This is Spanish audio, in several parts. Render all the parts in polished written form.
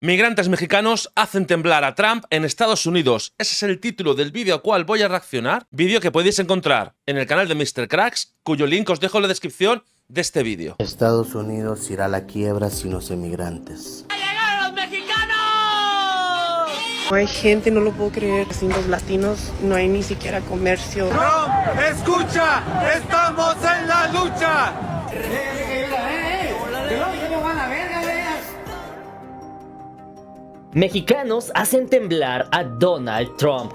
Migrantes mexicanos hacen temblar a Trump en Estados Unidos. Ese es el título del vídeo al cual voy a reaccionar. Vídeo que podéis encontrar en el canal de Mr. Cracks, cuyo link os dejo en la descripción de este vídeo. Estados Unidos irá a la quiebra sin los emigrantes. ¡Llegaron los mexicanos! No hay gente, no lo puedo creer. Sin los latinos no hay ni siquiera comercio. Trump, escucha, estamos en la lucha. Mexicanos hacen temblar a Donald Trump.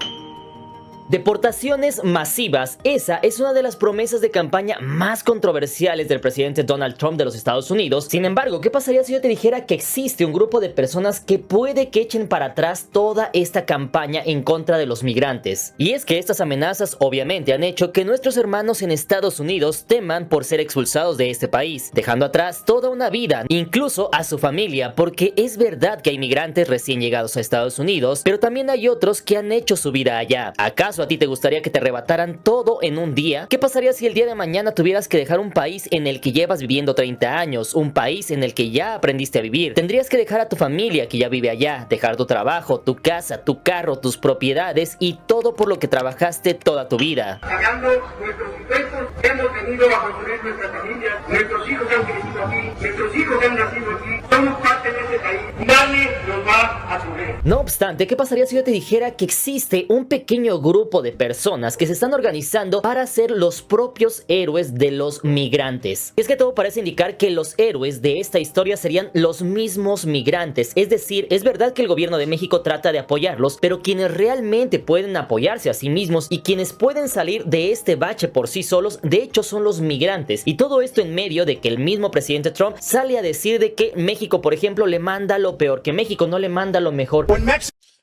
Deportaciones masivas. Esa es una de las promesas de campaña más controversiales del presidente Donald Trump de los Estados Unidos. Sin embargo, ¿qué pasaría si yo te dijera que existe un grupo de personas que puede que echen para atrás toda esta campaña en contra de los migrantes? Y es que estas amenazas obviamente han hecho que nuestros hermanos en Estados Unidos teman por ser expulsados de este país, dejando atrás toda una vida, incluso a su familia, porque es verdad que hay migrantes recién llegados a Estados Unidos, pero también hay otros que han hecho su vida allá. ¿Acaso a ti te gustaría que te arrebataran todo en un día? ¿Qué pasaría si el día de mañana tuvieras que dejar un país en el que llevas viviendo 30 años, un país en el que ya aprendiste a vivir? Tendrías que dejar a tu familia que ya vive allá, dejar tu trabajo, tu casa, tu carro, tus propiedades y todo por lo que trabajaste toda tu vida. Pagando nuestros impuestos, hemos venido a construir nuestra familia, nuestros hijos han crecido aquí, nuestros hijos han nacido aquí, somos parte de este país, nadie nos va a subir. No obstante, ¿qué pasaría si yo te dijera que existe un pequeño grupo de personas que se están organizando para ser los propios héroes de los migrantes? Y es que todo parece indicar que los héroes de esta historia serían los mismos migrantes. Es decir, es verdad que el gobierno de México trata de apoyarlos, pero quienes realmente pueden apoyarse a sí mismos y quienes pueden salir de este bache por sí solos, de hecho son los migrantes. Y todo esto en medio de que el mismo presidente Trump sale a decir de que México, por ejemplo, le manda lo peor, que México no le manda lo mejor.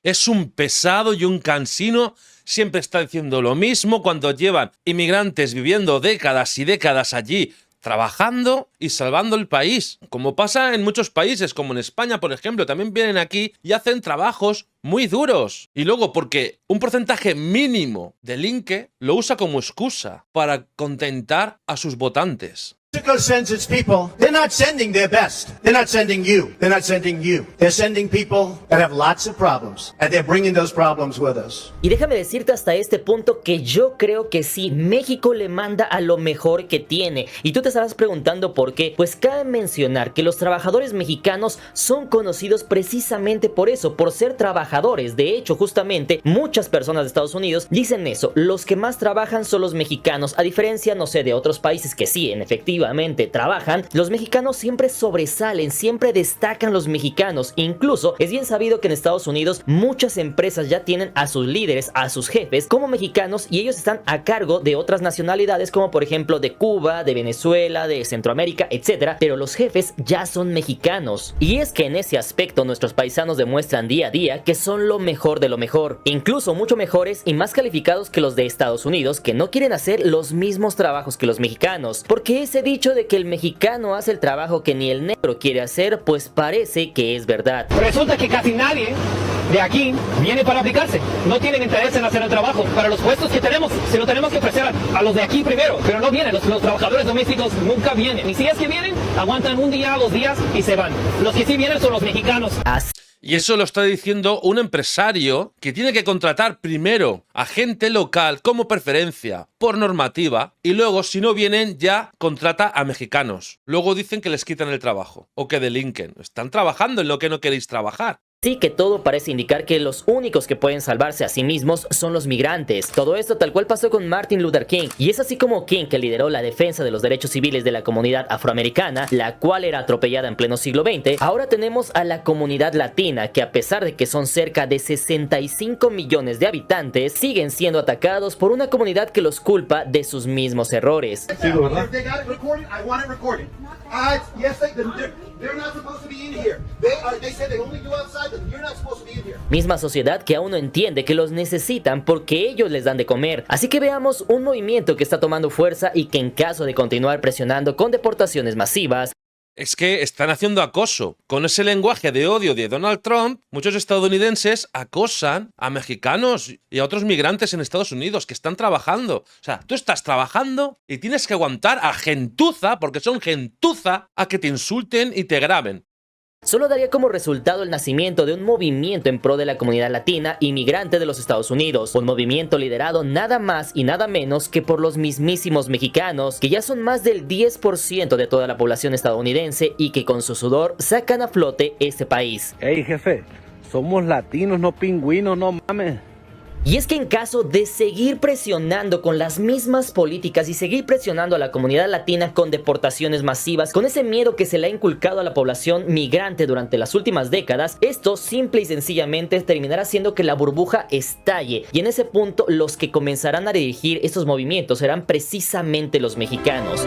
Es un pesado y un cansino. Siempre está diciendo lo mismo cuando llevan inmigrantes viviendo décadas y décadas allí, trabajando y salvando el país. Como pasa en muchos países, como en España, por ejemplo, también vienen aquí y hacen trabajos muy duros. Y luego, porque un porcentaje mínimo delinque, lo usa como excusa para contentar a sus votantes. Mexico sends its people. They're not sending their best. They're not sending you. They're not sending you. They're sending people that have lots of problems, and they're bringing those problems with us. Y déjame decirte hasta este punto que yo creo que sí, México le manda a lo mejor que tiene. Y tú te estarás preguntando por qué. Pues cabe mencionar que los trabajadores mexicanos son conocidos precisamente por eso, por ser trabajadores. De hecho, justamente, muchas personas de Estados Unidos dicen eso. Los que más trabajan son los mexicanos. A diferencia, no sé, de otros países que sí, en efectivo, trabajan, los mexicanos siempre sobresalen, siempre destacan los mexicanos. Incluso es bien sabido que en Estados Unidos muchas empresas ya tienen a sus líderes, a sus jefes como mexicanos, y ellos están a cargo de otras nacionalidades como por ejemplo de Cuba, de Venezuela, de Centroamérica, etcétera, pero los jefes ya son mexicanos. Y es que en ese aspecto nuestros paisanos demuestran día a día que son lo mejor de lo mejor, incluso mucho mejores y más calificados que los de Estados Unidos, que no quieren hacer los mismos trabajos que los mexicanos, porque ese dicho de que el mexicano hace el trabajo que ni el negro quiere hacer, pues parece que es verdad. Resulta que casi nadie de aquí viene para aplicarse. No tienen interés en hacer el trabajo. Para los puestos que tenemos, se lo tenemos que ofrecer a los de aquí primero. Pero no vienen, los trabajadores domésticos nunca vienen. Y si es que vienen, aguantan un día, 2 días y se van. Los que sí vienen son los mexicanos. Y eso lo está diciendo un empresario que tiene que contratar primero a gente local como preferencia por normativa y luego, si no vienen, ya contrata a mexicanos. Luego dicen que les quitan el trabajo o que delinquen. Están trabajando en lo que no queréis trabajar. Sí, que todo parece indicar que los únicos que pueden salvarse a sí mismos son los migrantes. Todo esto tal cual pasó con Martin Luther King. Y es así como King, que lideró la defensa de los derechos civiles de la comunidad afroamericana, la cual era atropellada en pleno siglo XX, ahora tenemos a la comunidad latina, que a pesar de que son cerca de 65 millones de habitantes, siguen siendo atacados por una comunidad que los culpa de sus mismos errores. Misma sociedad que aún no entiende que los necesitan porque ellos les dan de comer. Así que veamos un movimiento que está tomando fuerza y que en caso de continuar presionando con deportaciones masivas, Es que están haciendo acoso. Con ese lenguaje de odio de Donald Trump, muchos estadounidenses acosan a mexicanos y a otros migrantes en Estados Unidos que están trabajando. O sea, tú estás trabajando y tienes que aguantar a gentuza, porque son gentuza, a que te insulten y te graben. solo daría como resultado el nacimiento de un movimiento en pro de la comunidad latina inmigrante de los Estados Unidos, un movimiento liderado nada más y nada menos que por los mismísimos mexicanos, que ya son más del 10% de toda la población estadounidense y que con su sudor sacan a flote este país. Hey jefe, somos latinos, no pingüinos, no mames. Y es que en caso de seguir presionando con las mismas políticas y seguir presionando a la comunidad latina con deportaciones masivas, con ese miedo que se le ha inculcado a la población migrante durante las últimas décadas, esto simple y sencillamente terminará haciendo que la burbuja estalle. Y en ese punto los que comenzarán a dirigir estos movimientos serán precisamente los mexicanos.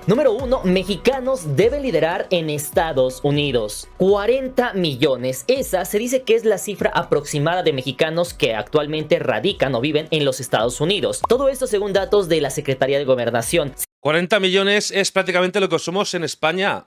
Número 1. Mexicanos deben liderar en Estados Unidos. 40 millones. Esa se dice que es la cifra aproximada de mexicanos que actualmente radican o viven en los Estados Unidos. Todo esto según datos de la Secretaría de Gobernación. 40 millones es prácticamente lo que somos en España.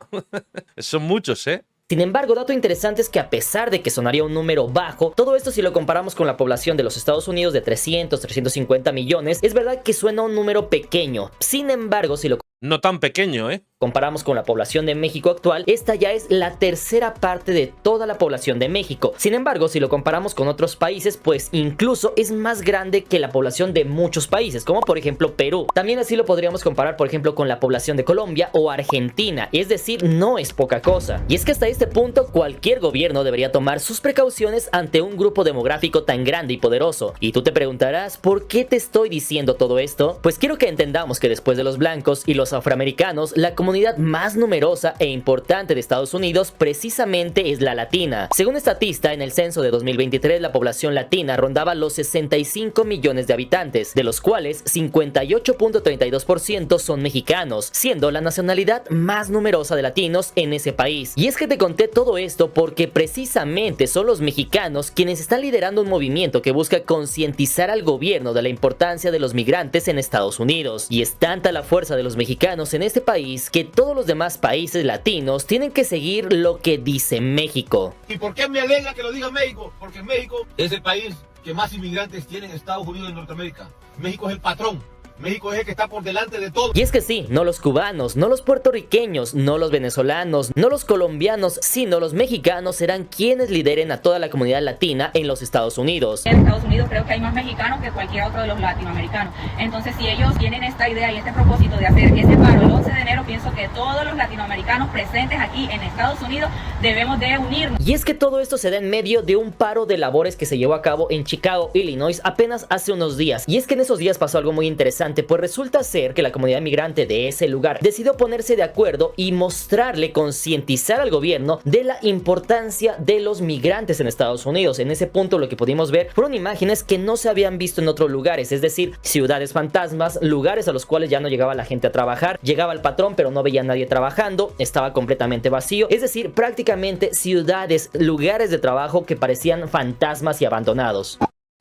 Son muchos, ¿eh? Sin embargo, dato interesante es que a pesar de que sonaría un número bajo, todo esto si lo comparamos con la población de los Estados Unidos de 350 millones, es verdad que suena un número pequeño. Sin embargo, si lo no tan pequeño, ¿eh? comparamos con la población de México actual, esta ya es la tercera parte de toda la población de México. Sin embargo, si lo comparamos con otros países, pues incluso es más grande que la población de muchos países, como por ejemplo Perú. También así lo podríamos comparar, por ejemplo, con la población de Colombia o Argentina. Es decir, no es poca cosa. Y es que hasta este punto, cualquier gobierno debería tomar sus precauciones ante un grupo demográfico tan grande y poderoso. Y tú te preguntarás, ¿por qué te estoy diciendo todo esto? Pues quiero que entendamos que después de los blancos y los afroamericanos, la comunidad más numerosa e importante de Estados Unidos precisamente es la latina. Según Statista, en el censo de 2023 la población latina rondaba los 65 millones de habitantes, de los cuales 58.32% son mexicanos, siendo la nacionalidad más numerosa de latinos en ese país. Y es que te conté todo esto porque precisamente son los mexicanos quienes están liderando un movimiento que busca concientizar al gobierno de la importancia de los migrantes en Estados Unidos. Y es tanta la fuerza de los mexicanos en este país que todos los demás países latinos tienen que seguir lo que dice México. ¿Y por qué me alegra que lo diga México? Porque México es el país que más inmigrantes tiene en Estados Unidos y Norteamérica. México es el patrón. México es el que está por delante de todo. Y es que sí, no los cubanos, no los puertorriqueños, no los venezolanos, no los colombianos, sino los mexicanos serán quienes lideren a toda la comunidad latina en los Estados Unidos. En Estados Unidos creo que hay más mexicanos que cualquier otro de los latinoamericanos. Entonces, si ellos tienen esta idea y este propósito de hacer ese paro el 11 de enero, pienso que todos los latinoamericanos presentes aquí en Estados Unidos debemos de unirnos. Y es que todo esto se da en medio de un paro de labores que se llevó a cabo en Chicago, Illinois, apenas hace unos días. Y es que en esos días pasó algo muy interesante, pues resulta ser que la comunidad migrante de ese lugar decidió ponerse de acuerdo y mostrarle, concientizar al gobierno de la importancia de los migrantes en Estados Unidos. En ese punto lo que pudimos ver fueron imágenes que no se habían visto en otros lugares, es decir, ciudades fantasmas, lugares a los cuales ya no llegaba la gente a trabajar, llegaba el patrón pero no veía a nadie trabajando, estaba completamente vacío, es decir, prácticamente ciudades, lugares de trabajo que parecían fantasmas y abandonados.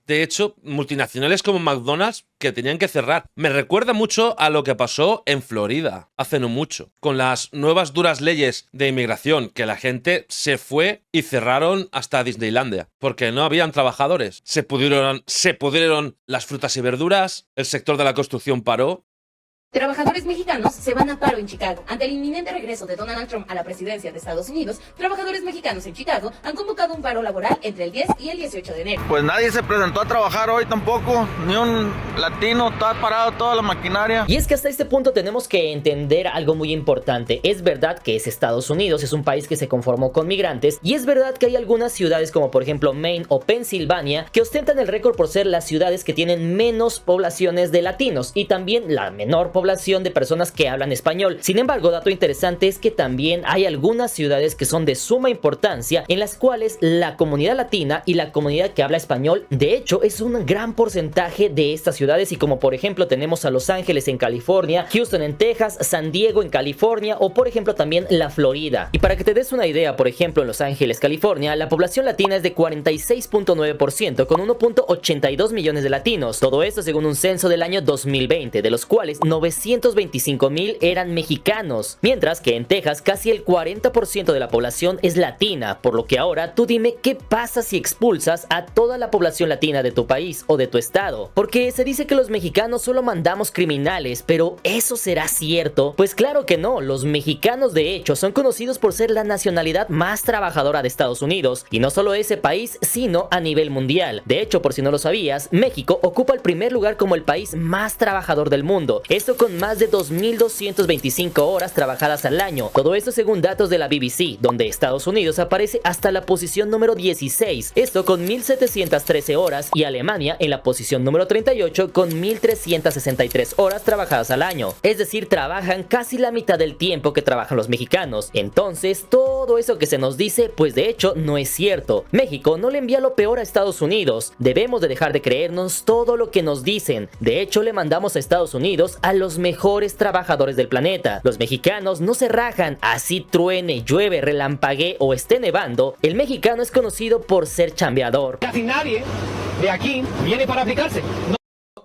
De hecho, multinacionales como McDonald's que tenían que cerrar. Me recuerda mucho a lo que pasó en Florida hace no mucho, con las nuevas duras leyes de inmigración, que la gente se fue y cerraron hasta Disneylandia, porque no habían trabajadores. Se pudrieron las frutas y verduras, el sector de la construcción paró. Trabajadores mexicanos se van a paro en Chicago. Ante el inminente regreso de Donald Trump a la presidencia de Estados Unidos, trabajadores mexicanos en Chicago han convocado un paro laboral entre el 10 y el 18 de enero. Pues nadie se presentó a trabajar hoy tampoco, ni un latino, está parado toda la maquinaria. Y es que hasta este punto tenemos que entender algo muy importante. Es verdad que es Estados Unidos, es un país que se conformó con migrantes, y es verdad que hay algunas ciudades como por ejemplo Maine o Pensilvania que ostentan el récord por ser las ciudades que tienen menos poblaciones de latinos y también la menor población de personas que hablan español. Sin embargo, dato interesante es que también hay algunas ciudades que son de suma importancia en las cuales la comunidad latina y la comunidad que habla español, de hecho, es un gran porcentaje de estas ciudades, y como por ejemplo tenemos a Los Ángeles en California, Houston en Texas, San Diego en California o por ejemplo también la Florida. Y para que te des una idea, por ejemplo en Los Ángeles, California, la población latina es de 46.9% con 1.82 millones de latinos. Todo esto según un censo del año 2020, de los cuales 9 925,000 eran mexicanos, mientras que en Texas casi el 40% de la población es latina, por lo que ahora tú dime qué pasa si expulsas a toda la población latina de tu país o de tu estado, porque se dice que los mexicanos solo mandamos criminales, pero ¿eso será cierto? Pues claro que no, los mexicanos de hecho son conocidos por ser la nacionalidad más trabajadora de Estados Unidos, y no solo ese país, sino a nivel mundial. De hecho, por si no lo sabías, México ocupa el primer lugar como el país más trabajador del mundo, esto con más de 2.225 horas trabajadas al año, todo esto según datos de la BBC, donde Estados Unidos aparece hasta la posición número 16, esto con 1.713 horas, y Alemania en la posición número 38 con 1.363 horas trabajadas al año, es decir, trabajan casi la mitad del tiempo que trabajan los mexicanos. Entonces, todo eso que se nos dice, pues de hecho no es cierto. México no le envía lo peor a Estados Unidos, debemos de dejar de creernos todo lo que nos dicen. De hecho, le mandamos a Estados Unidos a los mejores trabajadores del planeta. Los mexicanos no se rajan, así truene, llueve, relampaguee o esté nevando, el mexicano es conocido por ser chambeador. Casi nadie de aquí viene para aplicarse.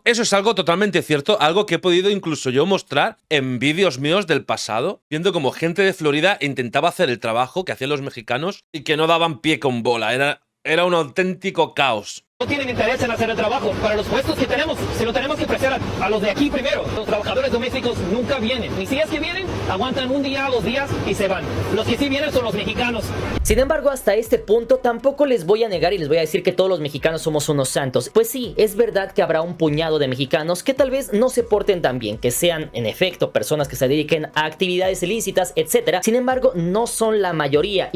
Eso es algo totalmente cierto, algo que he podido incluso yo mostrar en vídeos míos del pasado, viendo como gente de Florida intentaba hacer el trabajo que hacían los mexicanos y que no daban pie con bola, era un auténtico caos. No tienen interés en hacer el trabajo. Para los puestos que tenemos, se lo tenemos que ofrecer a los de aquí primero. Los trabajadores domésticos nunca vienen. Y si es que vienen, aguantan un día, 2 días y se van. Los que sí vienen son los mexicanos. Sin embargo, hasta este punto tampoco les voy a negar y les voy a decir que todos los mexicanos somos unos santos. Pues sí, es verdad que habrá un puñado de mexicanos que tal vez no se porten tan bien, que sean en efecto personas que se dediquen a actividades ilícitas, etc. Sin embargo, no son la mayoría.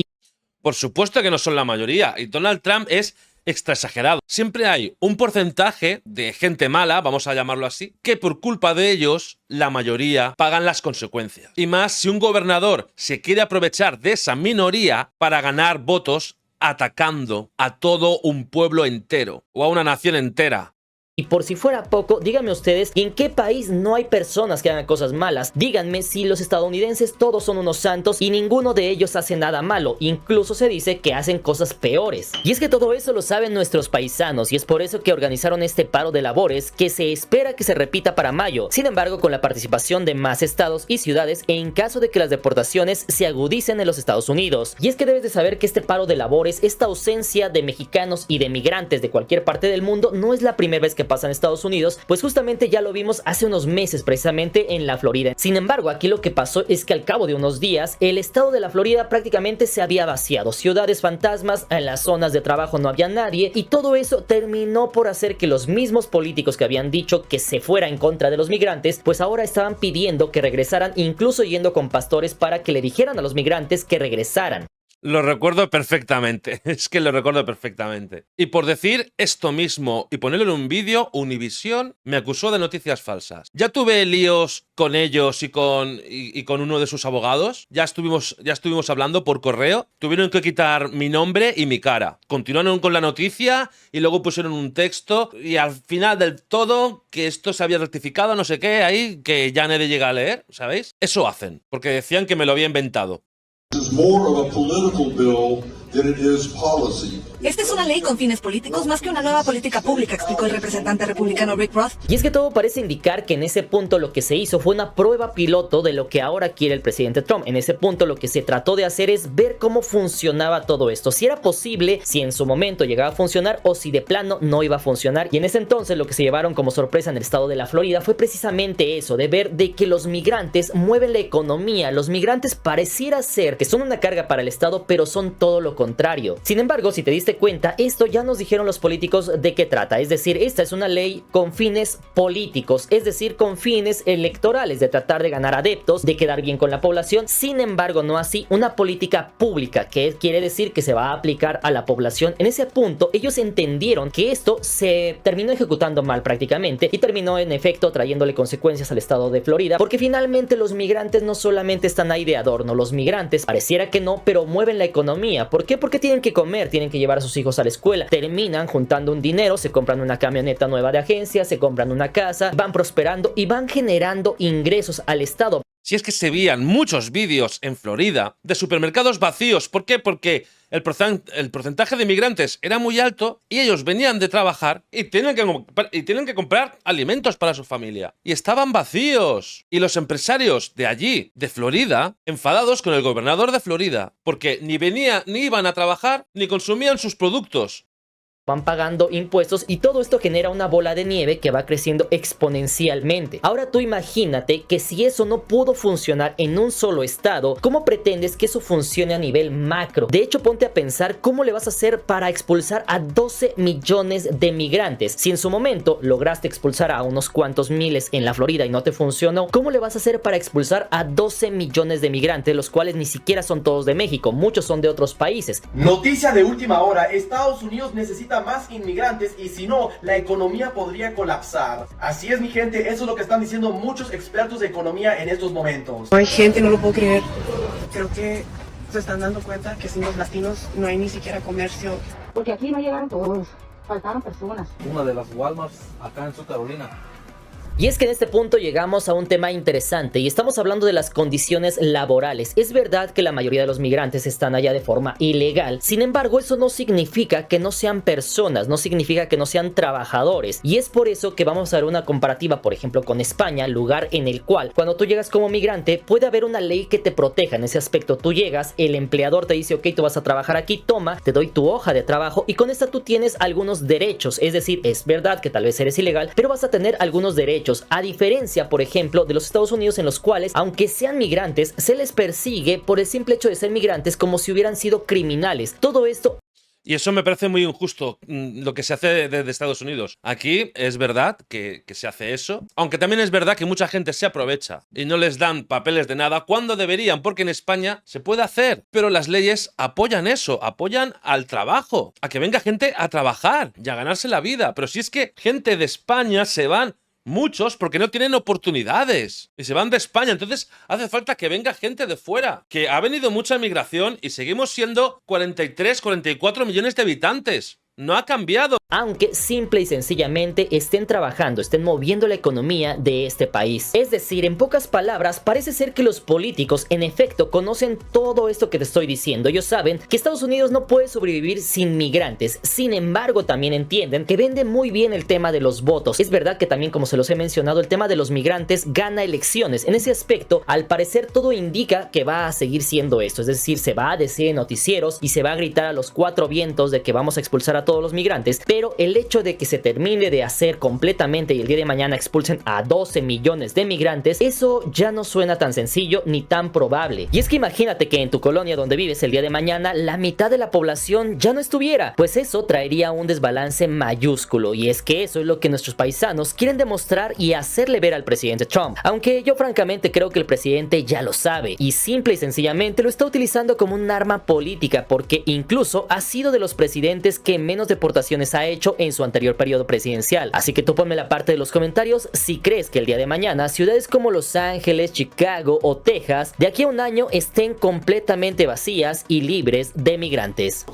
Por supuesto que no son la mayoría, y Donald Trump es extra exagerado. Siempre hay un porcentaje de gente mala, vamos a llamarlo así, que por culpa de ellos, la mayoría pagan las consecuencias. Y más si un gobernador se quiere aprovechar de esa minoría para ganar votos atacando a todo un pueblo entero o a una nación entera. Y por si fuera poco, díganme ustedes, ¿en qué país no hay personas que hagan cosas malas? Díganme si los estadounidenses todos son unos santos y ninguno de ellos hace nada malo. Incluso se dice que hacen cosas peores. Y es que todo eso lo saben nuestros paisanos y es por eso que organizaron este paro de labores que se espera que se repita para mayo. Sin embargo, con la participación de más estados y ciudades en caso de que las deportaciones se agudicen en los Estados Unidos. Y es que debes de saber que este paro de labores, esta ausencia de mexicanos y de migrantes de cualquier parte del mundo, no es la primera vez que pasa en Estados Unidos, pues justamente ya lo vimos hace unos meses precisamente en la Florida. Sin embargo, aquí lo que pasó es que al cabo de unos días, el estado de la Florida prácticamente se había vaciado, ciudades fantasmas, en las zonas de trabajo no había nadie y todo eso terminó por hacer que los mismos políticos que habían dicho que se fuera en contra de los migrantes, pues ahora estaban pidiendo que regresaran, incluso yendo con pastores para que le dijeran a los migrantes que regresaran. Lo recuerdo perfectamente, es que lo recuerdo perfectamente. Y por decir esto mismo y ponerlo en un vídeo, Univision me acusó de noticias falsas. Ya tuve líos con ellos y con uno de sus abogados. Ya estuvimos hablando por correo. Tuvieron que quitar mi nombre y mi cara. Continuaron con la noticia y luego pusieron un texto y al final del todo que esto se había rectificado, no sé qué, ahí que ya nadie llega a leer, ¿sabéis? Eso hacen, porque decían que me lo había inventado. Esta es una ley con fines políticos más que una nueva política pública, explicó el representante republicano Rick Roth. Y es que todo parece indicar que en ese punto lo que se hizo fue una prueba piloto de lo que ahora quiere el presidente Trump. En ese punto lo que se trató de hacer es ver cómo funcionaba todo esto, si era posible, si en su momento llegaba a funcionar o si de plano no iba a funcionar. Y en ese entonces lo que se llevaron como sorpresa en el estado de la Florida fue precisamente eso, de ver de que los migrantes mueven la economía. Los migrantes pareciera ser que son una carga para el estado, pero son todo lo contrario. Sin embargo, si te diste cuenta, esto ya nos dijeron los políticos de qué trata, es decir, esta es una ley con fines políticos, es decir, con fines electorales, de tratar de ganar adeptos, de quedar bien con la población. Sin embargo, no así una política pública, que quiere decir que se va a aplicar a la población. En ese punto, ellos entendieron que esto se terminó ejecutando mal prácticamente y terminó en efecto trayéndole consecuencias al estado de Florida, porque finalmente los migrantes no solamente están ahí de adorno, los migrantes pareciera que no, pero mueven la economía. ¿Por qué? Porque tienen que comer, tienen que llevar a sus hijos a la escuela, terminan juntando un dinero, se compran una camioneta nueva de agencia, se compran una casa, van prosperando y van generando ingresos al estado. Si es que se veían muchos vídeos en Florida de supermercados vacíos. ¿Por qué? Porque el porcentaje de inmigrantes era muy alto y ellos venían de trabajar y tienen que comprar alimentos para su familia. Y estaban vacíos. Y los empresarios de allí, de Florida, enfadados con el gobernador de Florida, porque ni iban a trabajar ni consumían sus productos. Van pagando impuestos y todo esto genera una bola de nieve que va creciendo exponencialmente. Ahora tú imagínate que si eso no pudo funcionar en un solo estado, ¿cómo pretendes que eso funcione a nivel macro? De hecho, ponte a pensar cómo le vas a hacer para expulsar a 12 millones de migrantes. Si en su momento lograste expulsar a unos cuantos miles en la Florida y no te funcionó, ¿cómo le vas a hacer para expulsar a 12 millones de migrantes, los cuales ni siquiera son todos de México, muchos son de otros países? Noticia de última hora: Estados Unidos necesita más inmigrantes y si no, la economía podría colapsar. Así es, mi gente, eso es lo que están diciendo muchos expertos de economía en estos momentos. No hay gente, no lo puedo creer. Creo que se están dando cuenta que sin los latinos no hay ni siquiera comercio. Porque aquí no llegaron todos, faltaron personas. Una de las Walmarts acá en Sur Carolina. Y es que en este punto llegamos a un tema interesante y estamos hablando de las condiciones laborales. Es verdad que la mayoría de los migrantes están allá de forma ilegal, sin embargo eso no significa que no sean personas, no significa que no sean trabajadores, y es por eso que vamos a ver una comparativa, por ejemplo, con España, lugar en el cual cuando tú llegas como migrante puede haber una ley que te proteja en ese aspecto. Tú llegas, el empleador te dice: ok, tú vas a trabajar aquí, toma, te doy tu hoja de trabajo y con esta tú tienes algunos derechos, es decir, es verdad que tal vez eres ilegal, pero vas a tener algunos derechos. A diferencia, por ejemplo, de los Estados Unidos, en los cuales, aunque sean migrantes, se les persigue por el simple hecho de ser migrantes como si hubieran sido criminales. Todo esto... Y eso me parece muy injusto, lo que se hace desde Estados Unidos. Aquí es verdad que se hace eso, aunque también es verdad que mucha gente se aprovecha y no les dan papeles de nada cuando deberían, porque en España se puede hacer, pero las leyes apoyan eso, apoyan al trabajo, a que venga gente a trabajar y a ganarse la vida. Pero si es que gente de España se van... muchos porque no tienen oportunidades y se van de España. Entonces hace falta que venga gente de fuera, que ha venido mucha migración y seguimos siendo 43, 44 millones de habitantes. No ha cambiado. Aunque simple y sencillamente estén trabajando, estén moviendo la economía de este país. Es decir, en pocas palabras, parece ser que los políticos en efecto conocen todo esto que te estoy diciendo. Ellos saben que Estados Unidos no puede sobrevivir sin migrantes. Sin embargo, también entienden que vende muy bien el tema de los votos. Es verdad que también, como se los he mencionado, el tema de los migrantes gana elecciones. En ese aspecto, al parecer todo indica que va a seguir siendo esto. Es decir, se va a decir en noticieros y se va a gritar a los cuatro vientos de que vamos a expulsar a todos los migrantes, pero el hecho de que se termine de hacer completamente y el día de mañana expulsen a 12 millones de migrantes, eso ya no suena tan sencillo ni tan probable. Y es que imagínate que en tu colonia donde vives el día de mañana la mitad de la población ya no estuviera, pues eso traería un desbalance mayúsculo, y es que eso es lo que nuestros paisanos quieren demostrar y hacerle ver al presidente Trump, aunque yo francamente creo que el presidente ya lo sabe y simple y sencillamente lo está utilizando como un arma política, porque incluso ha sido de los presidentes que menos deportaciones ha hecho en su anterior periodo presidencial. Así que tú ponme la parte de los comentarios si crees que el día de mañana ciudades como Los Ángeles, Chicago o Texas de aquí a un año estén completamente vacías y libres de migrantes.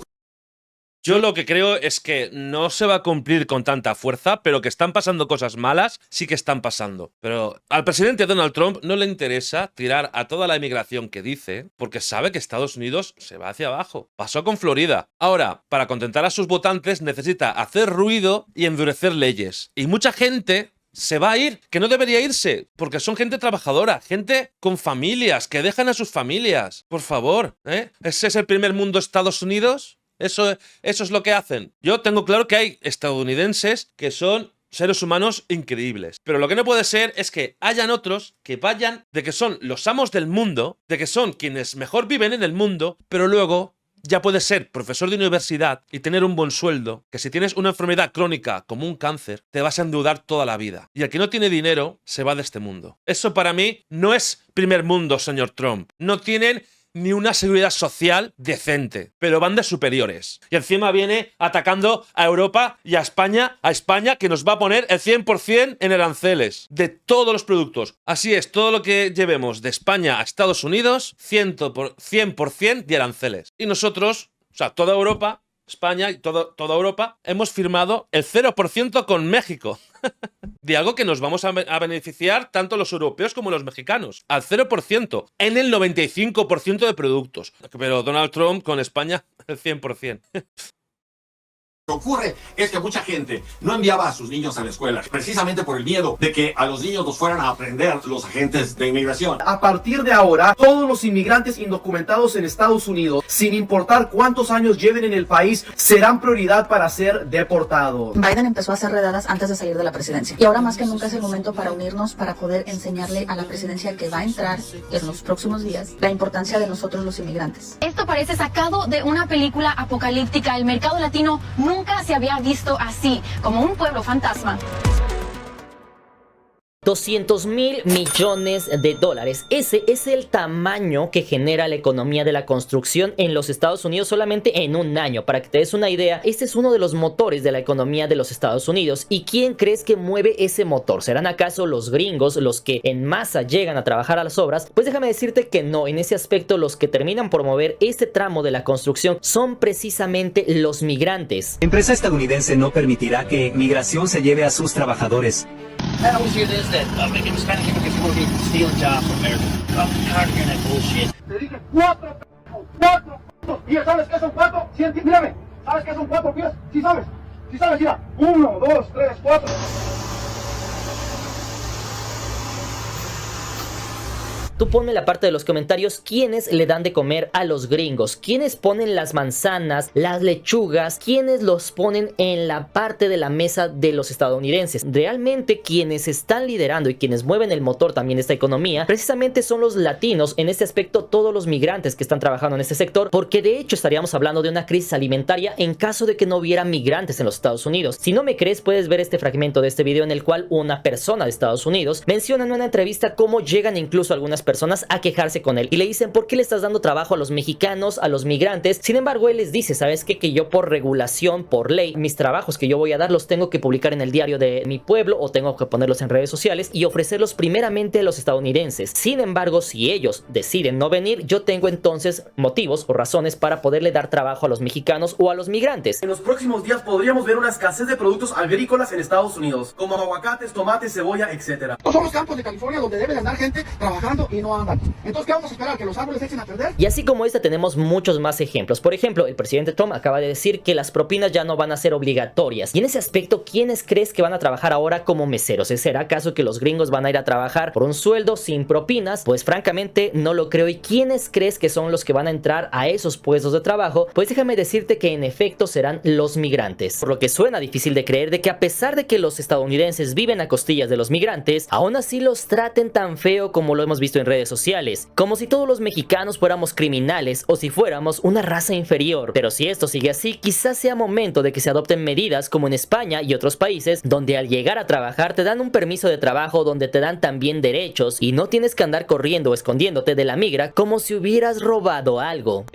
Yo lo que creo es que no se va a cumplir con tanta fuerza, pero que están pasando cosas malas, sí que están pasando. Pero al presidente Donald Trump no le interesa tirar a toda la inmigración que dice, porque sabe que Estados Unidos se va hacia abajo. Pasó con Florida. Ahora, para contentar a sus votantes, necesita hacer ruido y endurecer leyes. Y mucha gente se va a ir, que no debería irse, porque son gente trabajadora, gente con familias, que dejan a sus familias. Por favor, ¿eh? ¿Ese es el primer mundo Estados Unidos? Eso es lo que hacen. Yo tengo claro que hay estadounidenses que son seres humanos increíbles. Pero lo que no puede ser es que hayan otros que vayan de que son los amos del mundo, de que son quienes mejor viven en el mundo, pero luego ya puedes ser profesor de universidad y tener un buen sueldo, que si tienes una enfermedad crónica como un cáncer, te vas a endeudar toda la vida. Y el que no tiene dinero se va de este mundo. Eso para mí no es primer mundo, señor Trump. No tienen ni una seguridad social decente, pero van de superiores. Y encima viene atacando a Europa y a España que nos va a poner el 100% en aranceles de todos los productos. Así es, todo lo que llevemos de España a Estados Unidos, 100% de aranceles. Y nosotros, o sea, toda Europa, España y toda Europa, hemos firmado el 0% con México. De algo que nos vamos a beneficiar tanto los europeos como los mexicanos. Al 0% en el 95% de productos. Pero Donald Trump con España, el 100%. Lo que ocurre es que mucha gente no enviaba a sus niños a la escuela, precisamente por el miedo de que a los niños los fueran a aprender los agentes de inmigración. A partir de ahora, todos los inmigrantes indocumentados en Estados Unidos, sin importar cuántos años lleven en el país, serán prioridad para ser deportados. Biden empezó a hacer redadas antes de salir de la presidencia. Y ahora más que nunca es el momento para unirnos, para poder enseñarle a la presidencia que va a entrar en los próximos días la importancia de nosotros los inmigrantes. Esto parece sacado de una película apocalíptica. El mercado latino nunca se había visto así, como un pueblo fantasma. 200.000 millones de dólares. Ese es el tamaño que genera la economía de la construcción en los Estados Unidos solamente en un año. Para que te des una idea, este es uno de los motores de la economía de los Estados Unidos. ¿Y quién crees que mueve ese motor? ¿Serán acaso los gringos los que en masa llegan a trabajar a las obras? Pues déjame decirte que no. En ese aspecto, los que terminan por mover este tramo de la construcción son precisamente los migrantes. La empresa estadounidense no permitirá que migración se lleve a sus trabajadores. I always hear this, that Hispanic immigrants will be stealing jobs from America. I'm tired of hearing that bullshit. Te dije cuatro. ¿Y sabes qué son cuatro? Sí, mírame. ¿Sabes qué son cuatro pies? Sí sabes. Sí sabes, mira. 1, 2, 3, 4. Tú ponme en la parte de los comentarios quiénes le dan de comer a los gringos, quiénes ponen las manzanas, las lechugas, quiénes los ponen en la parte de la mesa de los estadounidenses. Realmente quienes están liderando y quienes mueven el motor también de esta economía, precisamente son los latinos, en este aspecto todos los migrantes que están trabajando en este sector, porque de hecho estaríamos hablando de una crisis alimentaria en caso de que no hubiera migrantes en los Estados Unidos. Si no me crees, puedes ver este fragmento de este video en el cual una persona de Estados Unidos menciona en una entrevista cómo llegan incluso algunas personas a quejarse con él y le dicen: ¿por qué le estás dando trabajo a los mexicanos, a los migrantes? Sin embargo, él les dice: ¿sabes qué? Que yo por regulación, por ley, mis trabajos que yo voy a dar los tengo que publicar en el diario de mi pueblo o tengo que ponerlos en redes sociales y ofrecerlos primeramente a los estadounidenses. Sin embargo, si ellos deciden no venir, yo tengo entonces motivos o razones para poderle dar trabajo a los mexicanos o a los migrantes. En los próximos días podríamos ver una escasez de productos agrícolas en Estados Unidos, como aguacates, tomates, cebolla, etc. No son los campos de California donde debe de andar gente trabajando y no andan. Entonces, ¿qué vamos a esperar? ¿Que los árboles se echen a perder? Y así como esta tenemos muchos más ejemplos. Por ejemplo, el presidente Trump acaba de decir que las propinas ya no van a ser obligatorias. Y en ese aspecto, ¿quiénes crees que van a trabajar ahora como meseros? ¿Será acaso que los gringos van a ir a trabajar por un sueldo sin propinas? Pues francamente no lo creo. ¿Y quiénes crees que son los que van a entrar a esos puestos de trabajo? Pues déjame decirte que en efecto serán los migrantes. Por lo que suena difícil de creer de que a pesar de que los estadounidenses viven a costillas de los migrantes, aún así los traten tan feo como lo hemos visto en redes sociales, como si todos los mexicanos fuéramos criminales o si fuéramos una raza inferior. Pero si esto sigue así, quizás sea momento de que se adopten medidas como en España y otros países, donde al llegar a trabajar te dan un permiso de trabajo, donde te dan también derechos y no tienes que andar corriendo o escondiéndote de la migra como si hubieras robado algo.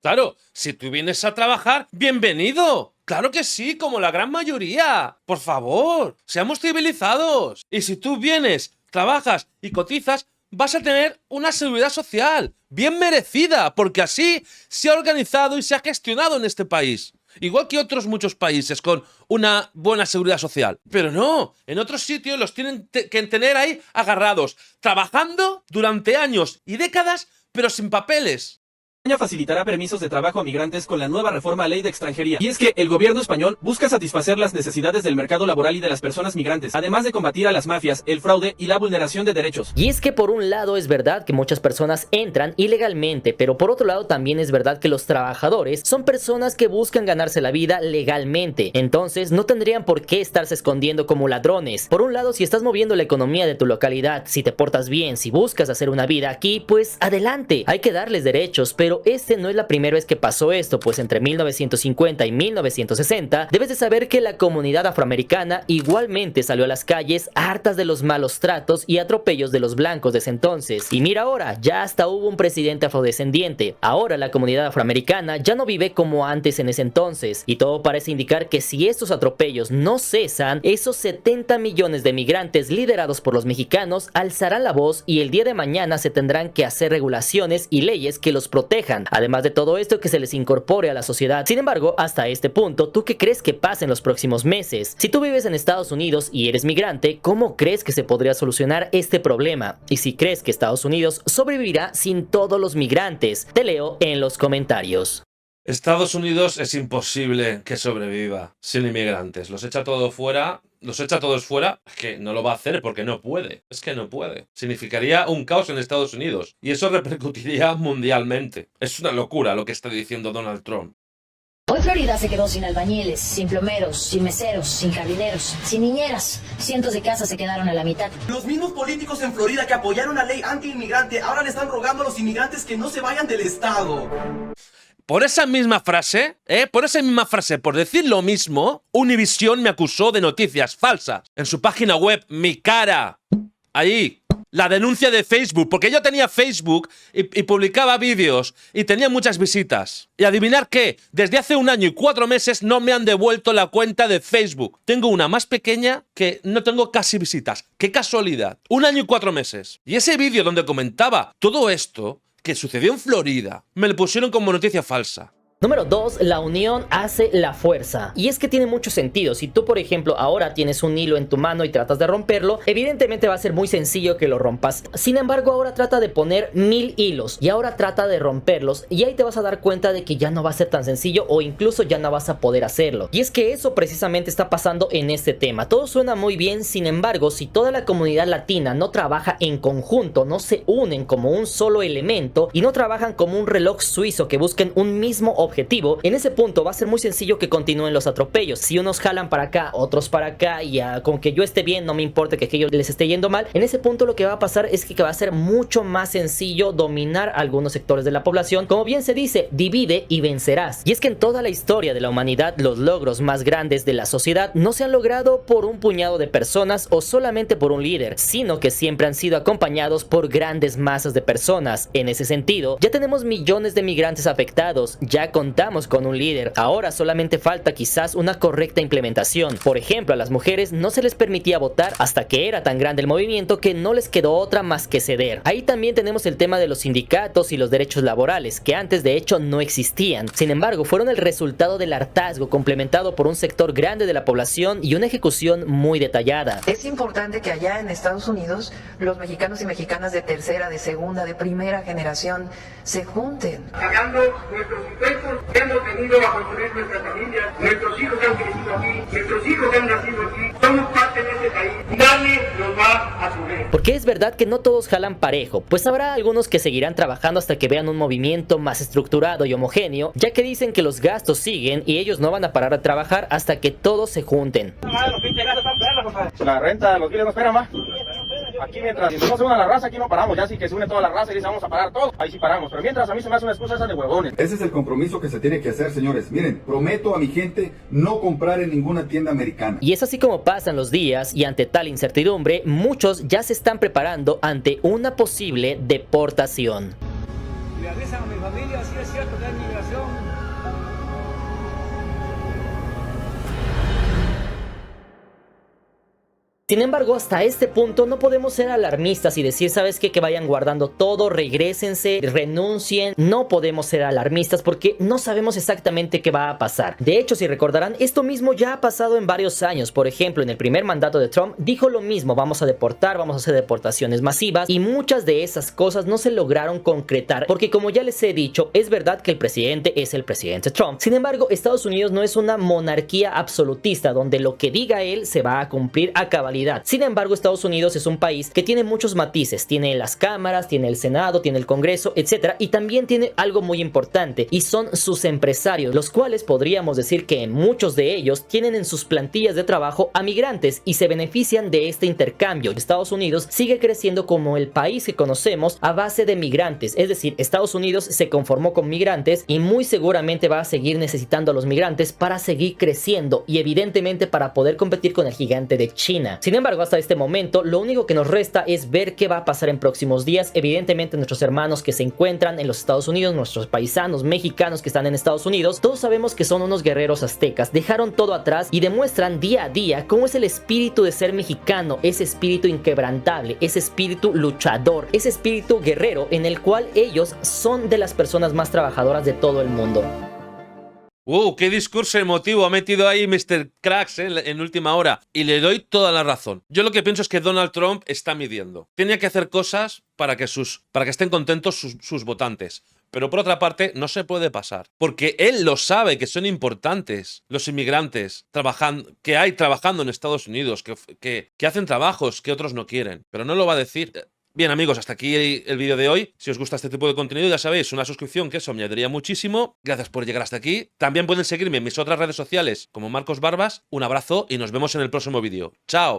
Claro, si tú vienes a trabajar, ¡bienvenido! ¡Claro que sí! Como la gran mayoría. Por favor, seamos civilizados. Y si tú vienes, trabajas y cotizas, vas a tener una seguridad social bien merecida, porque así se ha organizado y se ha gestionado en este país. Igual que otros muchos países con una buena seguridad social. Pero no, en otros sitios los tienen que tener ahí agarrados, trabajando durante años y décadas, pero sin papeles. España facilitará permisos de trabajo a migrantes con la nueva reforma a ley de extranjería. Y es que el gobierno español busca satisfacer las necesidades del mercado laboral y de las personas migrantes, además de combatir a las mafias, el fraude y la vulneración de derechos. Y es que por un lado es verdad que muchas personas entran ilegalmente, pero por otro lado también es verdad que los trabajadores son personas que buscan ganarse la vida legalmente. Entonces no tendrían por qué estarse escondiendo como ladrones. Por un lado, si estás moviendo la economía de tu localidad, si te portas bien, si buscas hacer una vida aquí, pues adelante, hay que darles derechos, pero este no es la primera vez que pasó esto, pues entre 1950 y 1960 debes de saber que la comunidad afroamericana igualmente salió a las calles hartas de los malos tratos y atropellos de los blancos de ese entonces. Y mira ahora, ya hasta hubo un presidente afrodescendiente. Ahora la comunidad afroamericana ya no vive como antes en ese entonces, y todo parece indicar que si estos atropellos no cesan, esos 70 millones de migrantes liderados por los mexicanos alzarán la voz y el día de mañana se tendrán que hacer regulaciones y leyes que los protejan protejan. Además de todo esto, que se les incorpore a la sociedad. Sin embargo, hasta este punto, ¿tú qué crees que pase en los próximos meses? Si tú vives en Estados Unidos y eres migrante, ¿cómo crees que se podría solucionar este problema? Y si crees que Estados Unidos sobrevivirá sin todos los migrantes, te leo en los comentarios. Estados Unidos es imposible que sobreviva sin inmigrantes. Los echa todos fuera. Es que no lo va a hacer porque no puede. Es que no puede. Significaría un caos en Estados Unidos. Y eso repercutiría mundialmente. Es una locura lo que está diciendo Donald Trump. Hoy Florida se quedó sin albañiles, sin plomeros, sin meseros, sin jardineros, sin niñeras. Cientos de casas se quedaron a la mitad. Los mismos políticos en Florida que apoyaron la ley anti-inmigrante ahora le están rogando a los inmigrantes que no se vayan del estado. Por esa misma frase, por decir lo mismo, Univision me acusó de noticias falsas. En su página web, mi cara. Ahí. La denuncia de Facebook, porque yo tenía Facebook y publicaba vídeos y tenía muchas visitas. Y adivinar qué, desde hace 1 año y 4 meses no me han devuelto la cuenta de Facebook. Tengo una más pequeña que no tengo casi visitas. ¡Qué casualidad! 1 año y 4 meses. Y ese vídeo donde comentaba todo esto que sucedió en Florida, me lo pusieron como noticia falsa. Número 2, la unión hace la fuerza. Y es que tiene mucho sentido. Si tú, por ejemplo, ahora tienes un hilo en tu mano y tratas de romperlo, evidentemente va a ser muy sencillo que lo rompas. Sin embargo, ahora trata de poner 1000 hilos y ahora trata de romperlos y ahí te vas a dar cuenta de que ya no va a ser tan sencillo o incluso ya no vas a poder hacerlo. Y es que eso precisamente está pasando en este tema. Todo suena muy bien, sin embargo, si toda la comunidad latina no trabaja en conjunto, no se unen como un solo elemento y no trabajan como un reloj suizo que busquen un mismo objetivo, en ese punto va a ser muy sencillo que continúen los atropellos. Si unos jalan para acá, otros para acá y con que yo esté bien, no me importa que aquello les esté yendo mal, en ese punto lo que va a pasar es que va a ser mucho más sencillo dominar algunos sectores de la población. Como bien se dice, divide y vencerás. Y es que en toda la historia de la humanidad, los logros más grandes de la sociedad no se han logrado por un puñado de personas o solamente por un líder, sino que siempre han sido acompañados por grandes masas de personas. En ese sentido, ya tenemos millones de migrantes afectados, ya contamos con un líder, ahora solamente falta quizás una correcta implementación. Por ejemplo, a las mujeres no se les permitía votar hasta que era tan grande el movimiento que no les quedó otra más que ceder. Ahí también tenemos el tema de los sindicatos y los derechos laborales, que antes de hecho no existían. Sin embargo, fueron el resultado del hartazgo complementado por un sector grande de la población y una ejecución muy detallada. Es importante que allá en Estados Unidos los mexicanos y mexicanas de tercera, de segunda, de primera generación se junten. Pagando nuestros impuestos, hemos venido a construir nuestra familia, nuestros hijos han crecido aquí, nuestros hijos han nacido aquí, somos parte de este país, nadie nos va a subir. Porque es verdad que no todos jalan parejo, pues habrá algunos que seguirán trabajando hasta que vean un movimiento más estructurado y homogéneo, ya que dicen que los gastos siguen y ellos no van a parar de trabajar hasta que todos se junten. La renta, los biles no esperan más. Aquí mientras no se une la raza, aquí no paramos. Ya sí que se une toda la raza y dice vamos a parar todo, ahí sí paramos. Pero mientras a mí se me hace una excusa esa de huevones. Ese es el compromiso que se tiene que hacer, señores. Miren, prometo a mi gente no comprar en ninguna tienda americana. Y es así como pasan los días y ante tal incertidumbre, muchos ya se están preparando ante una posible deportación. Le avisan a mi familia, sí es cierto que hay migración. Sin embargo, hasta este punto no podemos ser alarmistas y decir, ¿sabes qué? Que vayan guardando todo, regrésense, renuncien. No podemos ser alarmistas porque no sabemos exactamente qué va a pasar. De hecho, si recordarán, esto mismo ya ha pasado en varios años. Por ejemplo, en el primer mandato de Trump dijo lo mismo, vamos a deportar, vamos a hacer deportaciones masivas y muchas de esas cosas no se lograron concretar porque, como ya les he dicho, es verdad que el presidente es el presidente Trump. Sin embargo, Estados Unidos no es una monarquía absolutista donde lo que diga él se va a cumplir a cabalidad. Sin embargo, Estados Unidos es un país que tiene muchos matices, tiene las cámaras, tiene el Senado, tiene el Congreso, etc. Y también tiene algo muy importante y son sus empresarios, los cuales podríamos decir que muchos de ellos tienen en sus plantillas de trabajo a migrantes y se benefician de este intercambio. Estados Unidos sigue creciendo como el país que conocemos a base de migrantes, es decir, Estados Unidos se conformó con migrantes y muy seguramente va a seguir necesitando a los migrantes para seguir creciendo y evidentemente para poder competir con el gigante de China. Sin embargo, hasta este momento, lo único que nos resta es ver qué va a pasar en próximos días. Evidentemente, nuestros hermanos que se encuentran en los Estados Unidos, nuestros paisanos mexicanos que están en Estados Unidos, todos sabemos que son unos guerreros aztecas, dejaron todo atrás y demuestran día a día cómo es el espíritu de ser mexicano, ese espíritu inquebrantable, ese espíritu luchador, ese espíritu guerrero en el cual ellos son de las personas más trabajadoras de todo el mundo. ¡Qué discurso emotivo ha metido ahí Mr. Cracks en última hora! Y le doy toda la razón. Yo lo que pienso es que Donald Trump está midiendo. Tenía que hacer cosas para que estén contentos sus votantes. Pero por otra parte, no se puede pasar. Porque él lo sabe, que son importantes los inmigrantes que hay trabajando en Estados Unidos, que hacen trabajos que otros no quieren. Pero no lo va a decir. Bien, amigos, hasta aquí el vídeo de hoy. Si os gusta este tipo de contenido, ya sabéis, una suscripción, que eso me ayudaría muchísimo. Gracias por llegar hasta aquí. También pueden seguirme en mis otras redes sociales como Marcos Barbas. Un abrazo y nos vemos en el próximo vídeo. ¡Chao!